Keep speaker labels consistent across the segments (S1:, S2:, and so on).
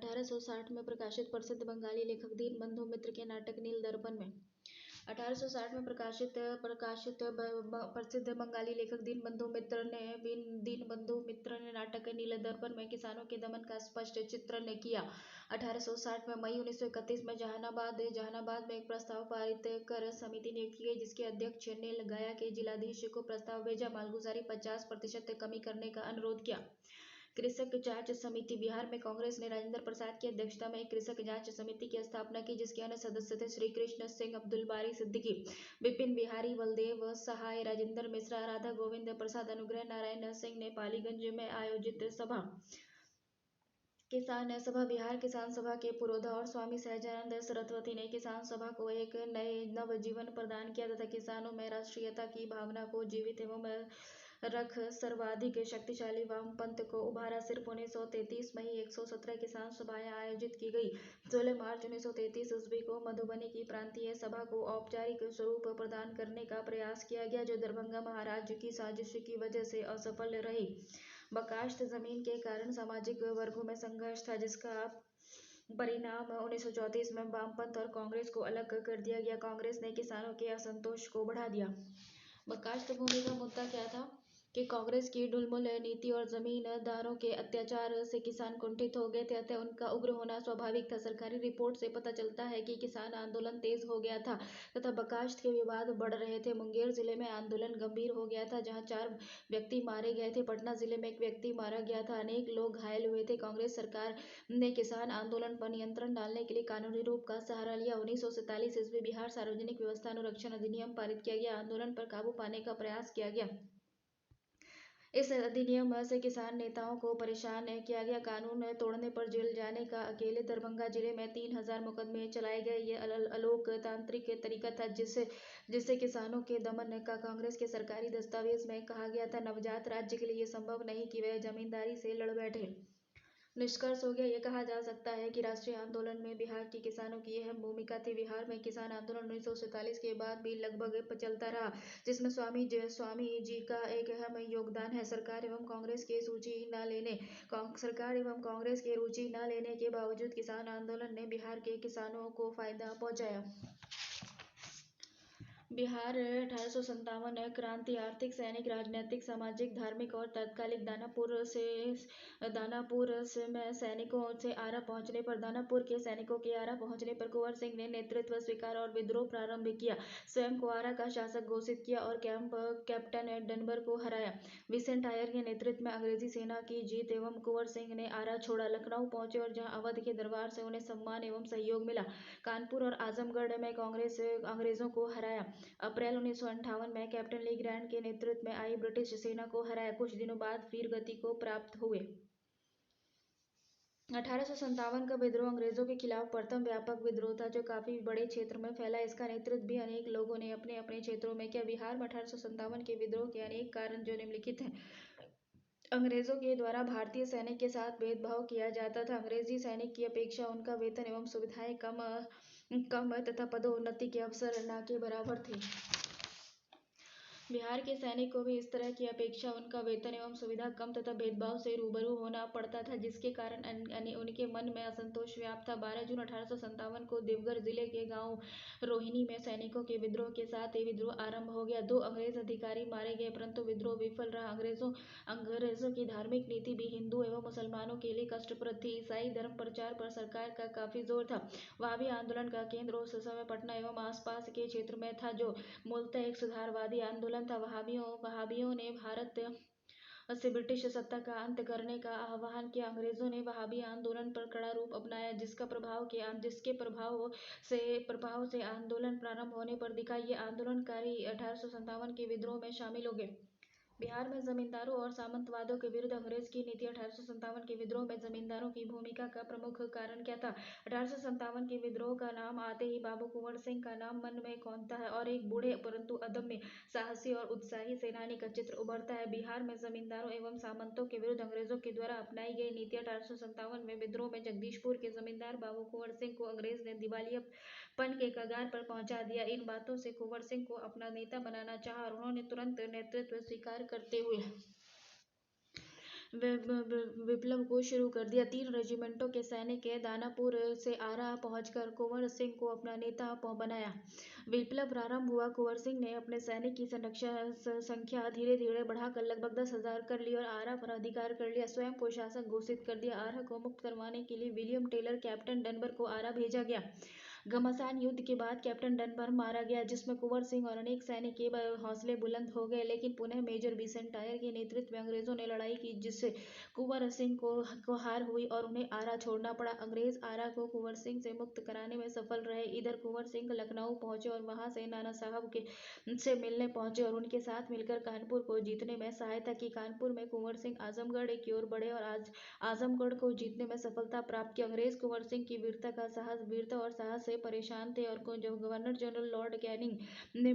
S1: 1860 में प्रकाशित प्रसिद्ध बंगाली लेखक दीनबंधु मित्र के नाटक नील दर्पण में 1860 में प्रकाशित प्रसिद्ध बंगाली लेखक दीनबंधु मित्र ने नाटक नील दर्पण में किसानों के दमन का स्पष्ट चित्रण किया। 1860 में मई 1931 में जहानाबाद में एक प्रस्ताव पारित कर समिति नियुक्त की गई, जिसके अध्यक्ष ने गया के जिलाधीश को प्रस्ताव भेजा, मालगुजारी 50% कमी करने का अनुरोध किया। कृषक जांच समिति। बिहार में कांग्रेस ने राजेंद्र प्रसाद की अध्यक्षता में एक कृषक जांच समिति की स्थापना की, जिसके अन्य सदस्य थे श्री कृष्ण सिंह, अब्दुल बारी सिद्दीकी, विपिन बिहारी बलदेव सहाय, राजेंद्र मिश्रा, राधा गोविंद प्रसाद, अनुग्रह नारायण सिंह ने पालीगंज में आयोजित सभा किसान सभा। बिहार किसान सभा के पुरोधा और स्वामी सहजानंद सरस्वती ने किसान सभा को एक नव जीवन प्रदान किया तथा किसानों में राष्ट्रीयता की भावना को जीवित एवं रख सर्वाधिक शक्तिशाली वामपंथ को उभारा। सिर्फ 1933 में ही 117 किसान सभाएं आयोजित की गई। 16 मार्च 1933 ईस्वी को मधुबनी की प्रांतीय सभा को औपचारिक स्वरूप प्रदान करने का प्रयास किया गया, जो दरभंगा महाराज की साजिश की वजह से असफल रही। बकाश्त जमीन के कारण सामाजिक वर्गों में संघर्ष था, जिसका परिणाम 1934 में वामपंथ और कांग्रेस को अलग कर दिया गया। कांग्रेस ने किसानों के असंतोष को बढ़ा दिया। बकाश्त भूमि का मुद्दा क्या था कि कांग्रेस की ढुलमुल नीति और जमींदारों के अत्याचार से किसान कुंठित हो गए थे, अतः उनका उग्र होना स्वाभाविक था। सरकारी रिपोर्ट से पता चलता है कि किसान आंदोलन तेज हो गया था तथा बकाश्त के विवाद बढ़ रहे थे। मुंगेर जिले में आंदोलन गंभीर हो गया था, जहां 4 व्यक्ति मारे गए थे। पटना जिले में 1 व्यक्ति मारा गया था, अनेक लोग घायल हुए थे। कांग्रेस सरकार ने किसान आंदोलन पर नियंत्रण डालने के लिए कानूनी रूप का सहारा लिया। 1947 ईस्वी बिहार सार्वजनिक व्यवस्था अनुरक्षण अधिनियम पारित किया गया। आंदोलन पर काबू पाने का प्रयास किया गया। इस अधिनियम से किसान नेताओं को परेशान किया गया। कानून तोड़ने पर जेल जाने का अकेले दरभंगा जिले में 3000 मुकदमे चलाए गए। ये अलोकतांत्रिक तरीका था जिससे किसानों के दमन का कांग्रेस के सरकारी दस्तावेज में कहा गया था। नवजात राज्य के लिए यह संभव नहीं कि वह जमींदारी से लड़ बैठे। निष्कर्ष हो गया ये कहा जा सकता है कि राष्ट्रीय आंदोलन में बिहार के किसानों की अहम भूमिका थी। बिहार में किसान आंदोलन 1947 के बाद भी लगभग चलता रहा, जिसमें स्वामी जी का एक अहम योगदान है। सरकार एवं कांग्रेस के रुचि न लेने के बावजूद किसान आंदोलन ने बिहार के किसानों को फायदा पहुंचाया। बिहार 1857 क्रांति। आर्थिक, सैनिक, राजनीतिक, सामाजिक, धार्मिक और तात्कालिक। दानापुर में सैनिकों के आरा पहुंचने पर कुंवर सिंह ने नेतृत्व स्वीकार और विद्रोह प्रारंभ किया। स्वयं को आरा का शासक घोषित किया और कैप्टन डनबर को हराया। विसेंट आयर के नेतृत्व में अंग्रेजी सेना की जीत एवं कुंवर सिंह ने आरा छोड़ा, लखनऊ पहुंचे और जहां अवध के दरबार से उन्हें सम्मान एवं सहयोग मिला। कानपुर और आजमगढ़ में अंग्रेजों को हराया। अप्रैल 1958 में कैप्टन ली ग्रैंड के नेतृत्व में आई ब्रिटिश सेना को हराया। कुछ दिनों बाद वीर गति को प्राप्त हुए। 1857 का विद्रोह अंग्रेजों के खिलाफ प्रथम व्यापक विद्रोह था, जो काफी बड़े क्षेत्र में फैला। इसका नेतृत्व भी अनेक लोगों ने अपने अपने क्षेत्रों में किया। बिहार में 1857 के विद्रोह के अनेक कारण जो निम्नलिखित हैं। अंग्रेजों के द्वारा भारतीय सैनिक के साथ भेदभाव किया जाता था। अंग्रेजी सैनिक की अपेक्षा उनका वेतन एवं सुविधाएं कम तथा पदोन्नति के अवसर न के बराबर थे। बिहार के सैनिक को भी इस तरह की अपेक्षा उनका वेतन एवं सुविधा कम तथा भेदभाव से रूबरू होना पड़ता था, जिसके कारण उनके मन में असंतोष व्याप्त था। 12 जून 1857 को देवघर जिले के गांव रोहिणी में सैनिकों के विद्रोह के साथ ये विद्रोह आरंभ हो गया। 2 अंग्रेज अधिकारी मारे गए, परंतु विद्रोह विफल रहा। अंग्रेजों की धार्मिक नीति भी हिंदू एवं मुसलमानों के लिए कष्टप्रद थी। ईसाई धर्म प्रचार पर सरकार का काफी जोर था। वहाबी आंदोलन का केंद्र उस समय पटना एवं आसपास के क्षेत्र में था, जो मूलतः एक सुधारवादी आंदोलन था। वहाबियों ने भारत से ब्रिटिश सत्ता का अंत करने का आह्वान किया। अंग्रेजों ने वहाबी आंदोलन पर कड़ा रूप अपनाया, जिसके प्रभाव से आंदोलन प्रारंभ होने पर दिखा। ये आंदोलनकारी 1857 के विद्रोह में शामिल हो गए। बिहार में जमींदारों और सामंतवादों के विरुद्ध अंग्रेज की नीति। 1857 के विद्रोह में जमींदारों की भूमिका का प्रमुख कारण क्या था? 1857 के विद्रोह का नाम आते ही बाबू कुंवर सिंह का नाम मन में कौंधता है और एक बूढ़े परंतु अदम्य साहसी और उत्साही सेनानी का चित्र उभरता है। बिहार में जमींदारों एवं सामंतों के विरुद्ध अंग्रेजों के द्वारा अपनाई गई नीति। 1857 में विद्रोह में जगदीशपुर के जमींदार बाबू कुंवर सिंह को अंग्रेज ने दिवालियापन के कगार पर पहुंचा दिया। इन बातों से कुंवर सिंह को अपना नेता बनाना चाहा और उन्होंने तुरंत नेतृत्व स्वीकार करते हुए विप्लव को शुरू कर दिया। 3 रेजिमेंटों के सैनिक दानापुर से आरा पहुंचकर कुंवर सिंह को अपना नेता बनाया। विप्लव प्रारंभ हुआ। कुंवर सिंह ने अपने सैनिक की संख्या धीरे धीरे बढ़ाकर लगभग 10,000 कर ली और आरा पर अधिकार कर लिया। स्वयं को शासक घोषित कर दिया। आरा को मुक्त करवाने के लिए विलियम टेलर कैप्टन डनबर को आरा भेजा गया। घमासान युद्ध के बाद कैप्टन डनबर मारा गया, जिसमें कुंवर सिंह और अनेक सैनिक के हौसले बुलंद हो गए। लेकिन पुनः मेजर बिसेंटायर के नेतृत्व में अंग्रेजों ने लड़ाई की, जिससे कुंवर सिंह को हार हुई और उन्हें आरा छोड़ना पड़ा। अंग्रेज आरा को कुंवर सिंह से मुक्त कराने में सफल रहे। इधर कुंवर सिंह लखनऊ पहुंचे और वहां से नाना साहब से मिलने पहुंचे और उनके साथ मिलकर कानपुर को जीतने में सहायता की। कानपुर में कुंवर सिंह आजमगढ़ की ओर बढ़े और आजमगढ़ को जीतने में सफलता प्राप्त की। अंग्रेज कुंवर सिंह की वीरता और साहस से परेशान थे और गवर्नर जनरल लॉर्ड कैनिंग ने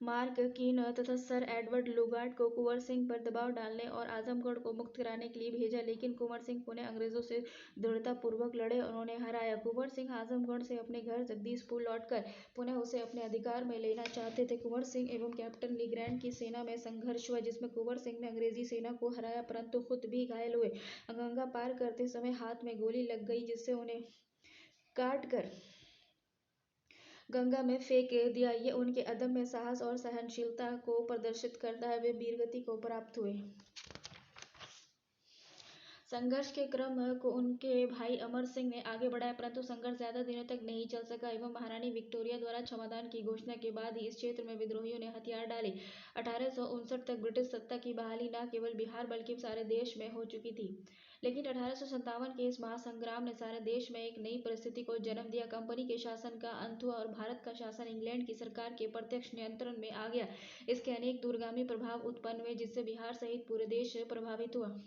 S1: मार्क कीन तथा सर एडवर्ड लुगार्ड को कुंवर सिंह पर दबाव डालने और आजमगढ़ को मुक्त कराने के लिए भेजा, लेकिन कुंवर सिंह पुनः अंग्रेजों से दृढ़तापूर्वक लड़े और उन्हें हराया। कुंवर सिंह आजमगढ़ से अपने घर जगदीशपुर लौटकर पुनः उसे अपने अधिकार में लेना चाहते थे। कुंवर सिंह एवं कैप्टन लीग्रैंड की सेना में संघर्ष हुआ, जिसमें कुंवर सिंह ने अंग्रेजी सेना को हराया, परंतु खुद भी घायल हुए। गंगा पार करते समय हाथ में गोली लग गई, जिससे उन्हें काट कर गंगा में फेंक दिया। ये उनके अदम्य साहस और सहनशीलता को प्रदर्शित करता है। वे वीरगति को प्राप्त हुए। संघर्ष के क्रम को उनके भाई अमर सिंह ने आगे बढ़ाया, परंतु संघर्ष ज्यादा दिनों तक नहीं चल सका एवं महारानी विक्टोरिया द्वारा क्षमादान की घोषणा के बाद ही इस क्षेत्र में विद्रोहियों ने हथियार डाले। 1859 तक ब्रिटिश सत्ता की बहाली न केवल बिहार बल्कि सारे देश में हो चुकी थी। लेकिन 1857 के इस महासंग्राम ने सारे देश में एक नई परिस्थिति को जन्म दिया। कंपनी के शासन का अंत हुआ और भारत का शासन इंग्लैंड की सरकार के प्रत्यक्ष नियंत्रण में आ गया। इसके अनेक दूरगामी प्रभाव उत्पन्न हुए, जिससे बिहार सहित पूरे देश प्रभावित हुआ।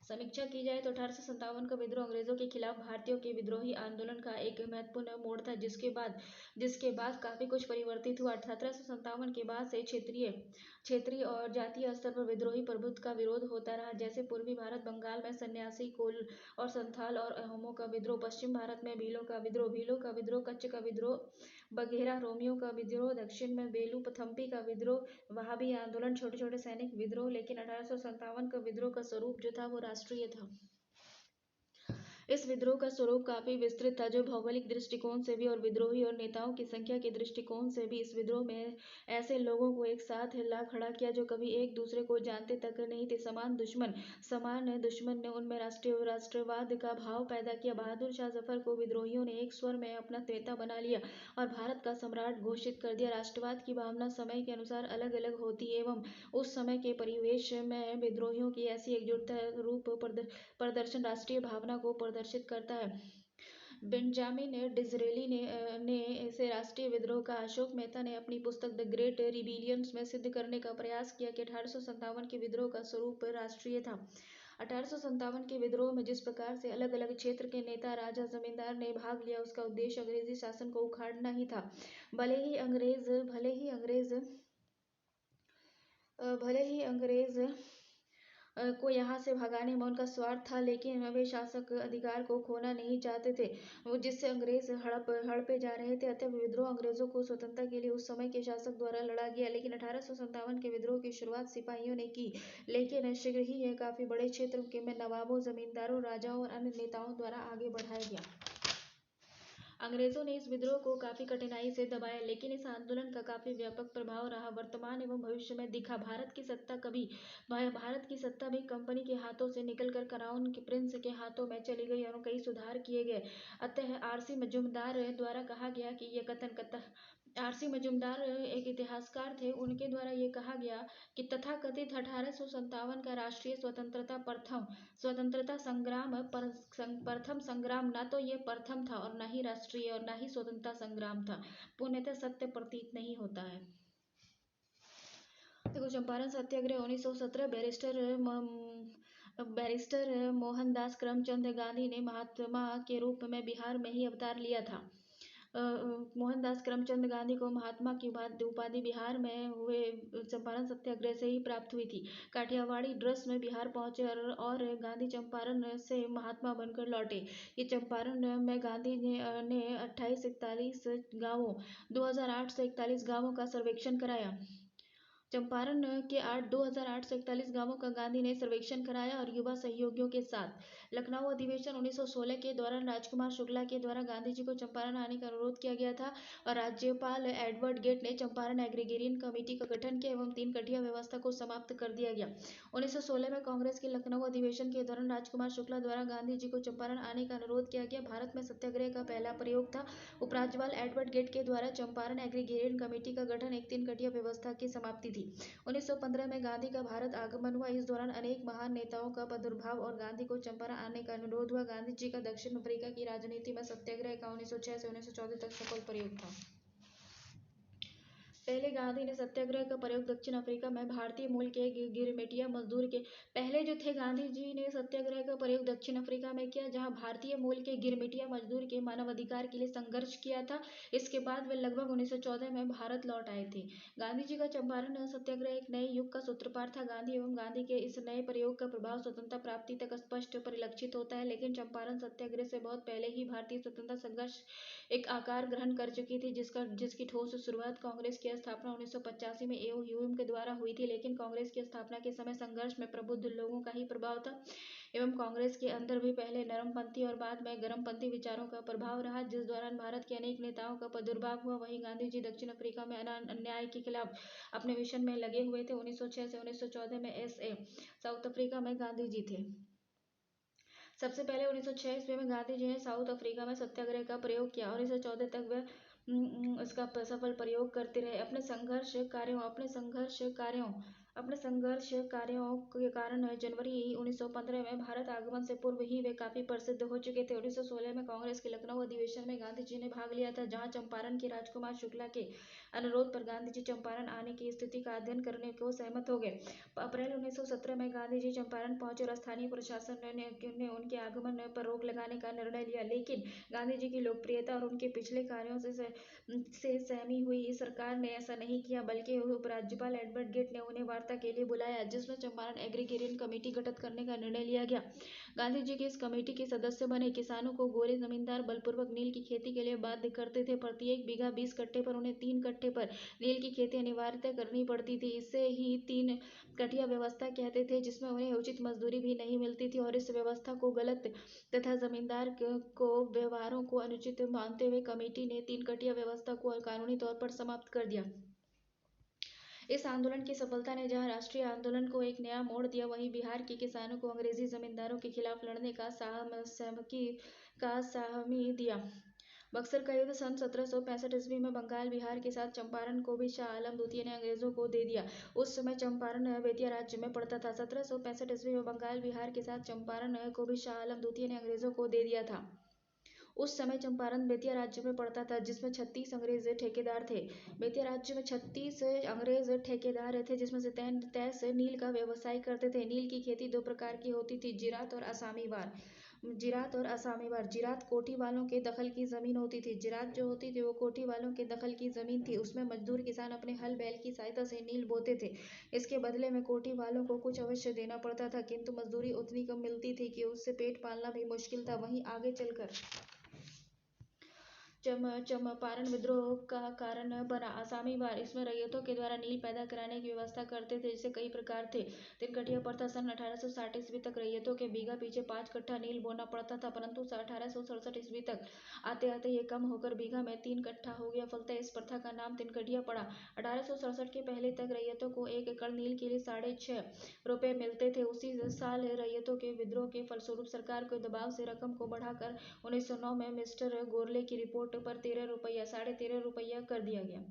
S1: समीक्षा की जाए तो 1857 का विद्रोह अंग्रेजों के खिलाफ भारतीयों के विद्रोही आंदोलन का एक महत्वपूर्ण मोड़ था, जिसके बाद काफी कुछ परिवर्तित हुआ। 1857 के बाद से क्षेत्रीय और जातीय स्तर पर विद्रोही प्रभुत्व का विरोध होता रहा, जैसे पूर्वी भारत बंगाल में सन्यासी, कोल और संथाल और अहोमों का विद्रोह, पश्चिम भारत में भीलों का विद्रोह, कच्छ का विद्रोह, बघेरा रोमियों का विद्रोह, दक्षिण में बेलू पथम्पी का विद्रोह, वहाबी आंदोलन, छोटे छोटे सैनिक विद्रोह। लेकिन 1857 का विद्रोह का स्वरूप जो था वो राष्ट्रीय था। इस विद्रोह का स्वरूप काफी विस्तृत था, जो भौगोलिक दृष्टिकोण से भी और विद्रोही और नेताओं की संख्या के दृष्टिकोण से भी। इस विद्रोह में ऐसे लोगों को एक साथ ला खड़ा किया जो कभी एक दूसरे को जानते तक नहीं थे। समान दुश्मन ने उनमें राष्ट्रवाद का भाव पैदा किया। बहादुर शाह जफर को विद्रोहियों ने एक स्वर में अपना नेता बना लिया और भारत का सम्राट घोषित कर दिया। राष्ट्रवाद की भावना समय के अनुसार अलग अलग होती एवं उस समय के परिवेश में विद्रोहियों की ऐसी एकजुटता रूप प्रदर्शन राष्ट्रीय भावना को प्रदर्शित करता है। बेंजामिन डिज़रेली ने इसे राष्ट्रीय विद्रोह का। अशोक मेहता ने अपनी पुस्तक द ग्रेट रिबिलियंस में सिद्ध करने का प्रयास किया कि 1857 के विद्रोह का स्वरूप राष्ट्रीय था। 1857 के विद्रोह में जिस प्रकार से अलग अलग क्षेत्र के नेता, राजा, जमींदार ने भाग लिया, उसका उद्देश्य अंग्रेजी शासन को उखाड़ना ही था। भले ही अंग्रेज को यहाँ से भगाने में उनका स्वार्थ था, लेकिन वे शासक अधिकार को खोना नहीं चाहते थे, जिससे अंग्रेज हड़पे जा रहे थे। अतः विद्रोह अंग्रेजों को स्वतंत्रता के लिए उस समय के शासक द्वारा लड़ा गया। लेकिन 1857 के विद्रोह की शुरुआत सिपाहियों ने की, लेकिन शीघ्र ही यह काफी बड़े क्षेत्र में नवाबों, जमींदारों, राजाओं और अन्य नेताओं द्वारा आगे बढ़ाया गया। अंग्रेजों ने इस विद्रोह को काफी कठिनाई से दबाया, लेकिन इस आंदोलन का काफी व्यापक प्रभाव रहा। वर्तमान एवं भविष्य में दिखा। भारत की सत्ता भी कंपनी के हाथों से निकलकर क्राउन प्रिंस के हाथों में चली गई और कई सुधार किए गए। अतः आरसी मजूमदार द्वारा कहा गया कि ये आरसी मजूमदार एक इतिहासकार थे। उनके द्वारा ये कहा गया कि तथाकथित 1857 का राष्ट्रीय स्वतंत्रता संग्राम प्रथम संग्राम न तो ये प्रथम था और न ही राष्ट्रीय और न ही स्वतंत्रता संग्राम था। पूर्णतः सत्य प्रतीत नहीं होता है। देखो, चंपारण सत्याग्रह 1917। बैरिस्टर मोहनदास करमचंद गांधी ने महात्मा के रूप में बिहार में ही अवतार लिया था। मोहनदास करमचंद गांधी को महात्मा की उपाधि बिहार में हुए चंपारण सत्याग्रह से ही प्राप्त हुई थी। काठियावाड़ी ड्रस में बिहार पहुंचे और गांधी चंपारण से महात्मा बनकर लौटे। ये चंपारण में गांधी ने 28 से 41 गांवों 2008 से 41 गांवों का सर्वेक्षण कराया। चंपारण के 2008 से 41 गांवों का गांधी ने सर्वेक्षण कराया और युवा सहयोगियों के साथ लखनऊ अधिवेशन 1916 के दौरान राजकुमार शुक्ला के द्वारा गांधी जी को चंपारण आने का अनुरोध किया गया था और राज्यपाल एडवर्ड गेट ने चंपारण एग्रीगेरियन कमेटी का गठन किया एवं 3 कटिया व्यवस्था को समाप्त कर दिया गया। 1916 में कांग्रेस के लखनऊ अधिवेशन के दौरान राजकुमार शुक्ला द्वारा गांधी जी को चंपारण आने का अनुरोध किया गया। भारत में सत्याग्रह का पहला प्रयोग था। उपराज्यपाल एडवर्ड गेट के द्वारा चंपारण एग्रीगेरियन कमेटी का गठन एक 3 कटिया व्यवस्था की समाप्ति थी। 1915 में गांधी का भारत आगमन हुआ। इस दौरान अनेक महान नेताओं का प्रादुर्भाव और गांधी को चंपारण आने का अनुरोध हुआ। गांधी जी का दक्षिण अफ्रीका की राजनीति में सत्याग्रह का 1906 से 1914 तक सफल प्रयोग था। पहले गांधी ने सत्याग्रह का प्रयोग दक्षिण अफ्रीका में भारतीय मूल के गिरमिटिया मजदूर के पहले जो थे गांधी जी ने सत्याग्रह का प्रयोग दक्षिण अफ्रीका में किया जहां भारतीय मूल के गिरमिटिया मजदूर के मानवाधिकार के लिए संघर्ष किया था। इसके बाद वे लगभग 1914 में भारत लौट आए थे। गांधी जी का चंपारण सत्याग्रह एक नए युग का सूत्रपात था। गांधी एवं गांधी के इस नए प्रयोग का प्रभाव स्वतंत्रता प्राप्ति तक स्पष्ट परिलक्षित होता है, लेकिन चंपारण सत्याग्रह से बहुत पहले ही भारतीय स्वतंत्रता संघर्ष एक आकार ग्रहण कर चुकी थी, जिसकी ठोस शुरुआत कांग्रेस की स्थापना 1985 में एओ ह्यूम के द्वारा हुई थी। लेकिन कांग्रेस की स्थापना के समय संघर्ष में प्रबुद्ध लोगों का ही प्रभाव था एवं कांग्रेस के अंदर भी पहले नरमपंथी और बाद में गरमपंथी विचारों का प्रभाव रहा, जिस दौरान भारत के अनेक नेताओं का प्रादुर्भाव हुआ। वहीं गांधी जी दक्षिण अफ्रीका में अन्याय के खिलाफ अपने मिशन में लगे हुए थे। 1906 से 1914 में साउथ अफ्रीका में गांधी जी थे। सबसे पहले 1906 ईस्वी में गांधी जी ने साउथ अफ्रीका में सत्याग्रह का प्रयोग किया। 1914 तक वे इसका सफल प्रयोग करते रहे। अपने संघर्ष कार्यों के कारण जनवरी 1915 में भारत आगमन से पूर्व ही वे काफी प्रसिद्ध हो चुके थे। 1916 में कांग्रेस के लखनऊ अधिवेशन में गांधी जी ने भाग लिया था, जहां चंपारण के राजकुमार शुक्ला के अनुरोध पर गांधी जी चंपारण आने की स्थिति का अध्ययन करने को सहमत हो गए। अप्रैल 1917 में गांधी जी चंपारण पहुंचे और स्थानीय प्रशासन ने उनके आगमन पर रोक लगाने का निर्णय लिया, लेकिन गांधी जी की लोकप्रियता और उनके पिछले कार्यों से सहमी हुई सरकार ने ऐसा नहीं किया, बल्कि उपराज्यपाल एडवर्ड गेट ने उन्हें वार्ता के लिए बुलाया, जिसमें चंपारण एग्रीगेरियन कमेटी गठित करने का निर्णय लिया गया। गांधी जी के इस कमेटी के सदस्य बने किसानों को गोरे जमींदार बलपूर्वक नील की खेती के लिए बाध्य करते थे। प्रत्येक बीघा 20 कट्ठे पर उन्हें 3 कट्ठे पर नील की खेती अनिवार्यतः करनी पड़ती थी। इसे ही 3 कटिया व्यवस्था कहते थे, जिसमें उन्हें उचित मजदूरी भी नहीं मिलती थी और इस व्यवस्था को गलत तथा जमींदार को व्यवहारों को अनुचित मानते हुए कमेटी ने 3 कटिया व्यवस्था को कानूनी तौर पर समाप्त कर दिया। इस आंदोलन की सफलता ने जहां राष्ट्रीय आंदोलन को एक नया मोड़ दिया, वहीं बिहार के किसानों को अंग्रेजी जमींदारों के खिलाफ लड़ने का साहमी दिया। बक्सर का युद्ध सन 1765 ईस्वी में बंगाल बिहार के साथ चंपारण को भी शाह आलम द्वितीय ने अंग्रेजों को दे दिया। उस समय चंपारण बेतिया राज्य में पड़ता था। 1765 ईस्वी में बंगाल बिहार के साथ चंपारण को भी शाह आलम द्वितीय ने अंग्रेजों को दे दिया था। उस समय चंपारण बेतिया राज्य में पड़ता था, जिसमें 36 अंग्रेज ठेकेदार थे। बेतिया राज्य में 36 अंग्रेज ठेकेदार थे, जिसमें से 33 नील का व्यवसाय करते थे। नील की खेती 2 प्रकार की होती थी, जिरात और असामीवार। जिरात कोठी वालों के दखल की जमीन होती थी। जिरात जो होती थी वो कोठी वालों के दखल की जमीन थी। उसमें मजदूर किसान अपने हल बैल की सहायता से नील बोते थे। इसके बदले में कोठी वालों को कुछ अवश्य देना पड़ता था, किंतु मजदूरी उतनी कम मिलती थी कि उससे पेट पालना भी मुश्किल था। वहीं आगे चलकर चंपारण विद्रोह का कारण बना असामीवार। इसमें रैयतों के द्वारा नील पैदा कराने की व्यवस्था करते थे, जिसे कई प्रकार थे। 3 कटिया प्रथा सन 1860 ईस्वी तक रैयतों के बीघा पीछे 5 कट्ठा नील बोना पड़ता था, परंतु 1867 ईस्वी तक आते आते ये कम होकर बीघा में 3 कट्ठा हो गया। फलतः इस प्रथा का नाम 3 कटिया पड़ा। 1867 के पहले तक रैयतों को 1 एकड़ नील के लिए 6.5 रुपये मिलते थे। उसी साल रैयतों के विद्रोह के फलस्वरूप सरकार के दबाव से रकम को बढ़ाकर 1909 में मिस्टर गोरले की रिपोर्ट पर 13 रुपया कर दिया गया।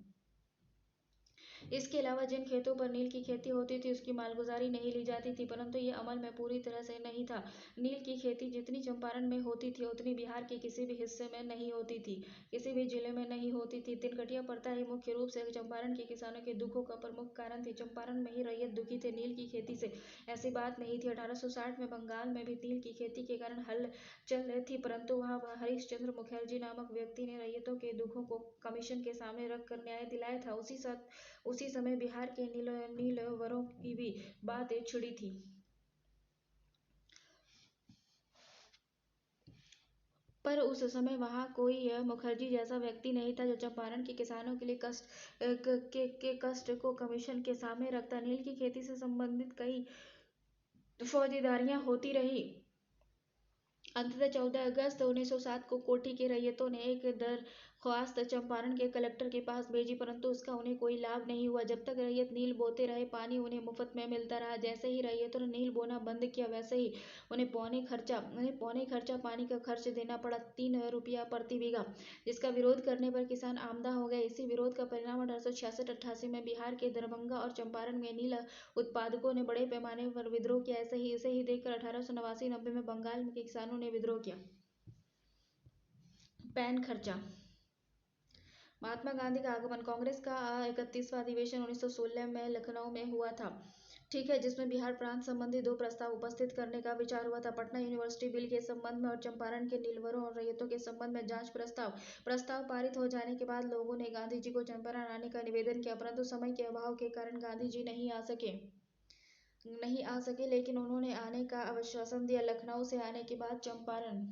S1: इसके अलावा जिन खेतों पर नील की खेती होती थी उसकी मालगुजारी नहीं ली जाती थी, परंतु ये अमल में पूरी तरह से नहीं था। नील की खेती जितनी चंपारण में होती थी उतनी बिहार के किसी भी हिस्से में नहीं होती थी, किसी भी जिले में नहीं होती थी। 3 कटिया प्रथा ही मुख्य रूप से चंपारण के किसानों के दुखों का प्रमुख कारण थी। चंपारण में ही रैयत दुखी थे, नील की खेती से ऐसी बात नहीं थी। 1860 में बंगाल में भी नील की खेती के कारण हलचल थी, परंतु वहां हरीशचंद्र मुखर्जी नामक व्यक्ति ने रैयतों के दुखों को कमीशन के सामने रखकर न्याय दिलाया था। उसी समय बिहार के नीलवरों की भी बात छिड़ी थी। पर उस समय वहाँ कोई मुखर्जी जैसा व्यक्ति नहीं था जो चंपारण के किसानों के लिए कष्ट को कमीशन के सामने रखता। नील की खेती से संबंधित कई फौजदारियां होती रही। अंततः 14 अगस्त 1907 को कोठी के रैयतों ने एक दरख्वास्त चंपारण के कलेक्टर के पास भेजी, परंतु उसका उन्हें कोई लाभ नहीं हुआ। जब तक रैयत नील बोते रहे, पानी उन्हें मुफ्त में मिलता रहा। जैसे ही रैयतों ने नील बोना बंद किया, वैसे ही उन्हें पौने खर्चा पानी का खर्च देना पड़ा, 3 रुपया प्रति बीघा, जिसका विरोध करने पर किसान आमदा हो गए। इसी विरोध का परिणाम 1866-88 में बिहार के दरभंगा और चंपारण में नील उत्पादकों ने बड़े पैमाने पर विद्रोह किया। इसे ही देखकर 1889-90 में बंगाल के किसानों ने विद्रोह किया। पैन खर्चा। महात्मा गांधी का आगमन। कांग्रेस का 31वां अधिवेशन 1916 में लखनऊ में हुआ था, ठीक है, जिसमें बिहार प्रांत संबंधी 2 प्रस्ताव उपस्थित करने का विचार हुआ था। पटना यूनिवर्सिटी बिल के संबंध में और चंपारण के नीलवरों और रैयतों के संबंध में जांच प्रस्ताव पारित हो जाने के बाद लोगों ने गांधी जी को चंपारण आने का निवेदन किया, परंतु समय के अभाव के कारण गांधी जी नहीं आ सके, लेकिन उन्होंने आने का आश्वासन दिया। लखनऊ से आने के बाद चंपारण